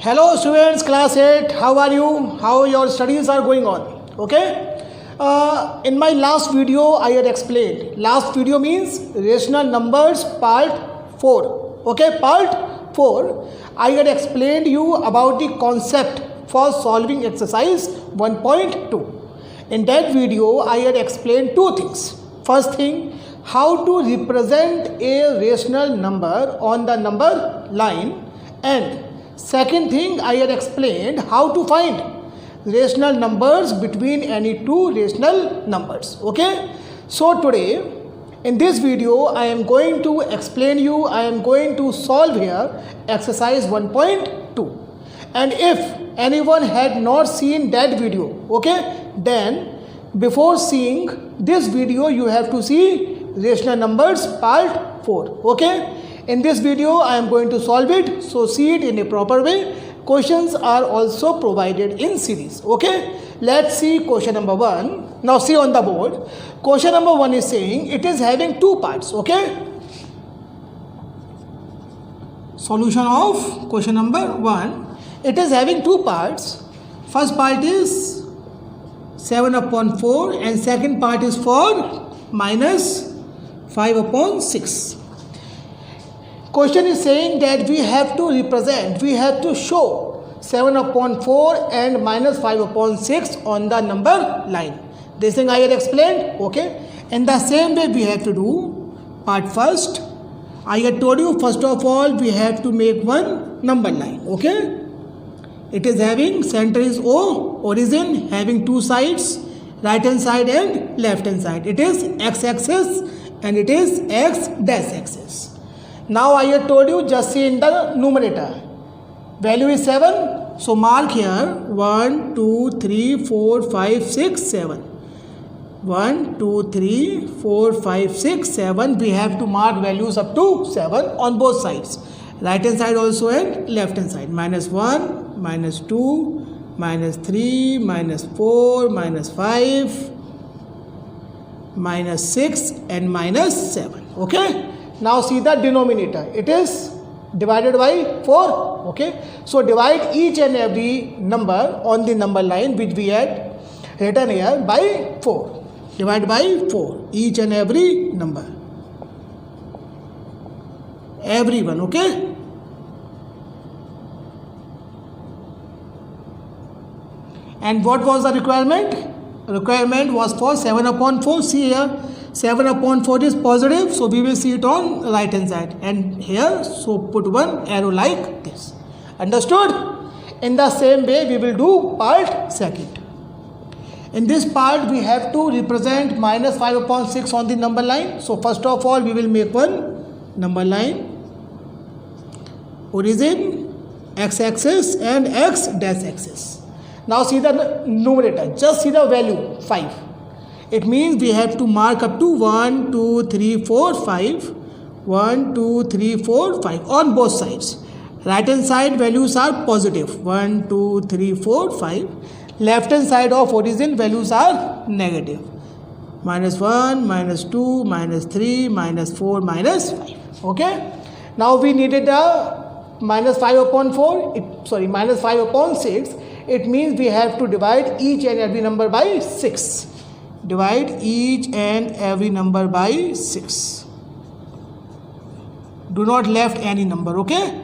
Hello students, class 8, how are you? How your studies are going on? Okay. In my last video, I had explained. Last video means rational numbers part 4. Okay, part 4. I had explained you about the concept for solving exercise 1.2. In that video, I had explained two things. First thing, how to represent a rational number on the number line, and second thing, I had explained how to find rational numbers between any two rational numbers. Okay, so today in this video I am going to explain you, I am going to solve here exercise 1.2, and if anyone had not seen that video, okay, then before seeing this video you have to see rational numbers part 4. Okay, in this video I am going to solve it, so see it in a proper way. Questions are also provided in series. Okay, let's see question number 1. Now see on the board, question number 1 is saying it is having two parts. Okay, solution of question number 1, it is having two parts. First part is 7 upon 4 and second part is for minus 5 upon 6. Question is saying that we have to represent, we have to show 7 upon 4 and minus 5 upon 6 on the number line. This thing I had explained. Okay, in the same way we have to do part first. I had told you first of all we have to make one number line. Okay, it is having center is O, origin, having two sides, right hand side and left hand side. It is x-axis and it is x dash axis. Now I had told you, just see in the numerator, value is 7, so mark here 1, 2, 3, 4, 5, 6, 7. 1, 2, 3, 4, 5, 6, 7. We have to mark values up to 7 on both sides, right hand side also and left hand side. Minus 1, minus 2, minus 3, minus 4, minus 5, minus 6 and minus 7. Okay, now see the denominator, it is divided by 4. Okay, so divide each and every number on the number line which we had written here by 4. Divide by 4 each and every number, everyone. Okay, and what was the requirement? Requirement was for 7 upon 4. See here, 7 upon 4 is positive, so we will see it on right hand side, and here so put one arrow like this. Understood? In the same way we will do part second. In this part we have to represent minus 5 upon 6 on the number line. So first of all we will make one number line, origin, x-axis and x dash axis. Now see the numerator, just see the value 5. It means we have to mark up to 1, 2, 3, 4, 5. 1, 2, 3, 4, 5 on both sides. Right hand side values are positive, 1, 2, 3, 4, 5. Left hand side of origin values are negative, minus 1, minus 2, minus 3, minus 4, minus 5. Okay, now we needed a minus 5 upon 4, minus 5 upon 6. It means we have to divide each and every number by 6. Divide each and every number by 6. Do not left any number. Okay,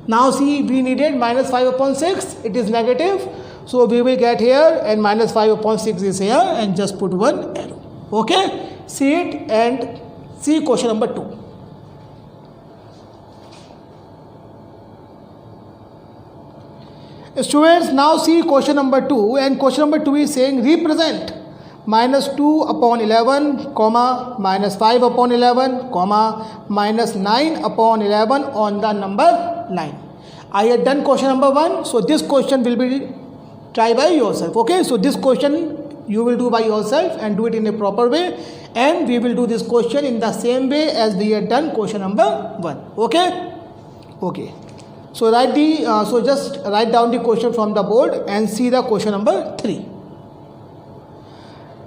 now see we needed minus 5 upon 6, it is negative, so we will get here and minus 5 upon 6 is here and just put one arrow. Okay, see it and see question number 2. Students, now see question number 2, and question number 2 is saying represent minus 2 upon 11, comma, minus 5 upon 11, comma, minus 9 upon 11 on the number line. I had done question number 1, so this question will be try by yourself. Okay, so this question you will do by yourself and do it in a proper way, and we will do this question in the same way as we had done question number 1. Okay, okay. So just write down the question from the board and see the question number 3.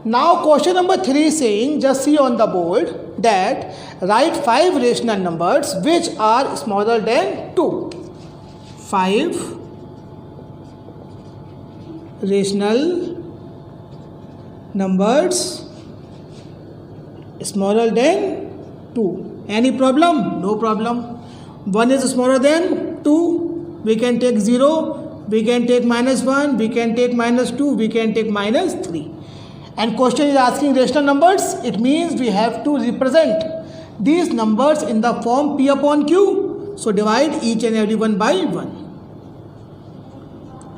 Now question number 3 is saying, just see on the board that write 5 rational numbers which are smaller than 2. 5 rational numbers smaller than 2. Any problem? No problem. 1 is smaller than 2. We can take 0. We can take -1. We can take -2. We can take -3. And question is asking rational numbers. It means we have to represent these numbers in the form P upon Q. So divide each and every one by 1.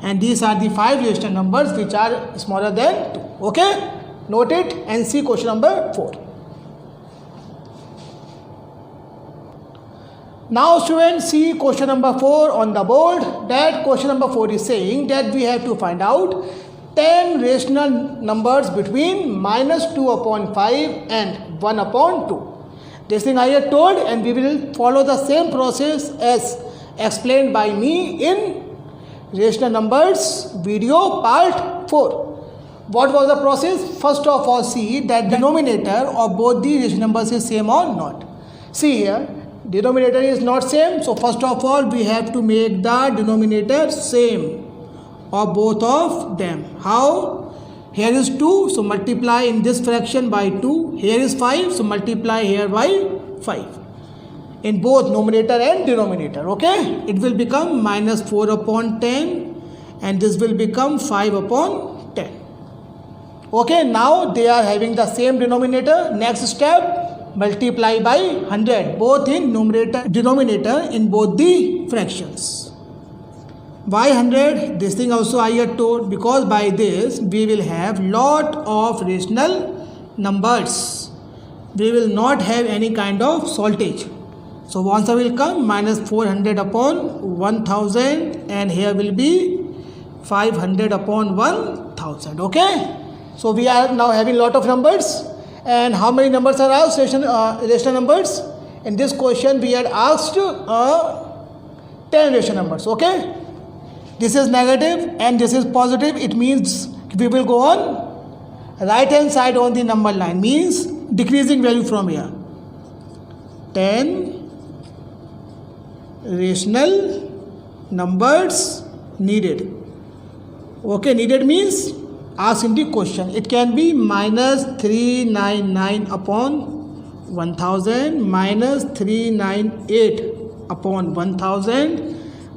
And these are the 5 rational numbers which are smaller than 2. Okay? Note it and see question number 4. Now students, see question number 4 on the board. That question number 4 is saying that we have to find out 10 rational numbers between -2 upon 5 and 1 upon 2. This thing I had told, and we will follow the same process as explained by me in rational numbers video part 4. What was the process? First of all, see that denominator of both the rational numbers is same or not. See here, denominator is not same, so first of all we have to make the denominator same of both of them. How? Here is 2, so multiply in this fraction by 2. Here is 5, so multiply here by 5. In both numerator and denominator, okay? It will become -4 upon 10 and this will become 5 upon 10. Okay, now they are having the same denominator. Next step, multiply by 100, both in numerator denominator in both the fractions. Why 100? This thing also I had told, because by this we will have lot of rational numbers. We will not have any kind of saltage. So answer will come -400 upon 1000 and here will be 500 upon 1000. Okay? So we are now having lot of numbers. And how many numbers are asked? Rational numbers. In this question we had asked 10 rational numbers. Okay? This is negative and this is positive. It means we will go on right hand side on the number line, means decreasing value from here. 10 rational numbers needed. Okay, needed means asked in the question. It can be -399 upon 1000, -398 upon 1000,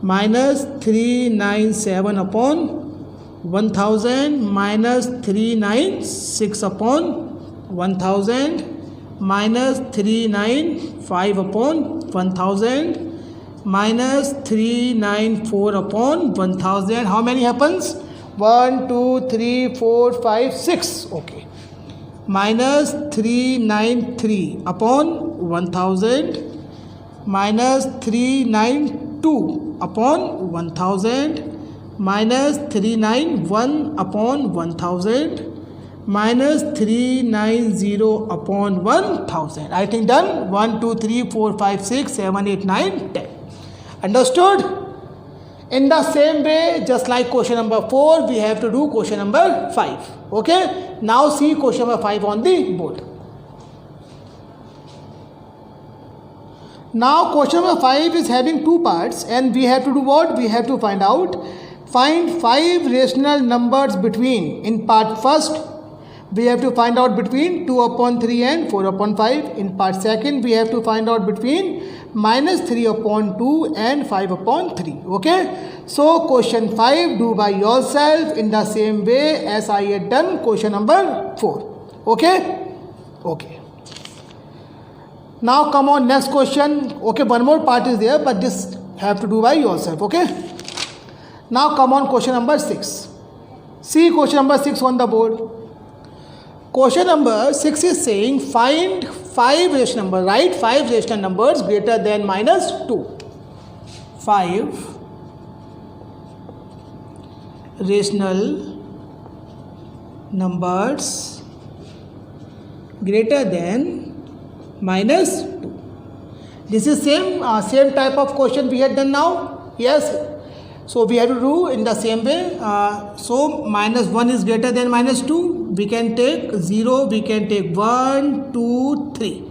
-397 upon 1000, -396 upon 1000, -395 upon 1000, -394 upon 1000. How many happens? 1, 2, 3, 4, 5, 6. Okay. -393 upon 1000, -392 upon 1000, -391 upon 1000, -390 upon 1000. I think done. 1, 2, 3, 4, 5, 6, 7, 8, 9, 10. Understood? In the same way, just like question number 4, we have to do question number 5. Okay? Now see question number 5 on the board. Now question number 5 is having 2 parts and we have to do what? We have to find 5 rational numbers between. In part first, we have to find out between 2 upon 3 and 4 upon 5. In part second, we have to find out between -3 upon 2 and 5 upon 3. Okay? So question 5 do by yourself in the same way as I had done question number 4. Okay? Okay. Now come on, next question. Okay, one more part is there, but this have to do by yourself. Okay? Now come on question number 6. See question number 6 on the board. Question number 6 is saying find 5 rational numbers. Write 5 rational numbers greater than -2. 5 rational numbers greater than -2. This is same type of question we had done now. Yes. So we have to do in the same way. So -1 is greater than -2. We can take 0. We can take 1, 2, 3.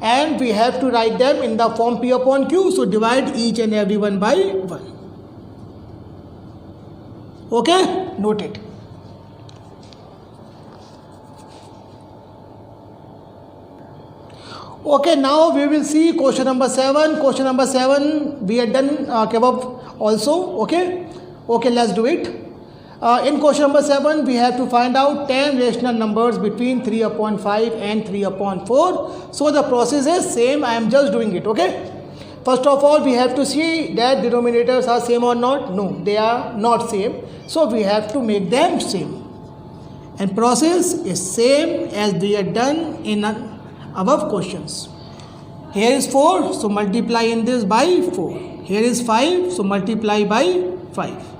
And we have to write them in the form P upon Q. So divide each and every one by 1. Okay, noted. Okay, now we will see question number 7. Question number 7 we had done above also. Okay, let's do it. In question number 7 we have to find out 10 rational numbers between 3 upon 5 and 3 upon 4. So the process is same. I am just doing it. Okay, first of all we have to see that denominators are same or not. No, they are not same, so we have to make them same, and process is same as we had done in above questions. Here is 4, so multiply in this by 4. Here is 5, so multiply by 5.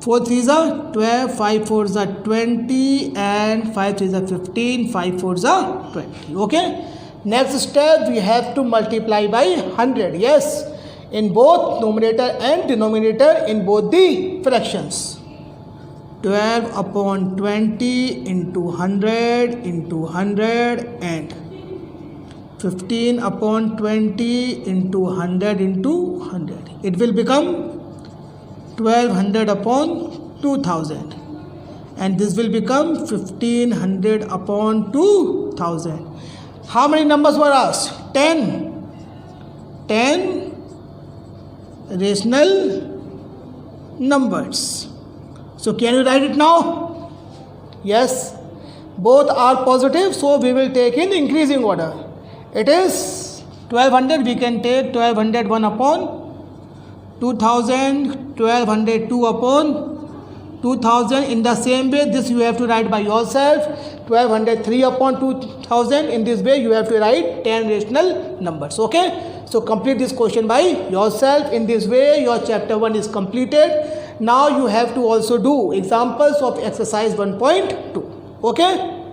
4 3s are 12, 5 4s are 20, and 5 3s are 15, 5 4s are 20. Okay, next step we have to multiply by 100. Yes, in both numerator and denominator, in both the fractions. 12 upon 20 into 100 into 100, and 15 upon 20 into 100 into 100. It will become 1200 upon 2000, and this will become 1500 upon 2000. How many numbers were asked? 10 rational numbers. So can you write it now? Yes, both are positive, so we will take in increasing order. It is 1200, we can take 1201 upon 2000, 1202 upon 2000. In the same way, this you have to write by yourself. 1203 upon 2000. In this way you have to write 10 rational numbers. Okay, so complete this question by yourself. In this way your chapter 1 is completed. Now you have to also do examples of exercise 1.2. Okay,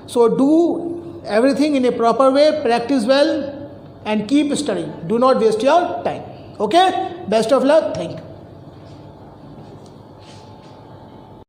so do everything in a proper way, practice well, and keep studying. Do not waste your time. Okay, best of luck. Thank you.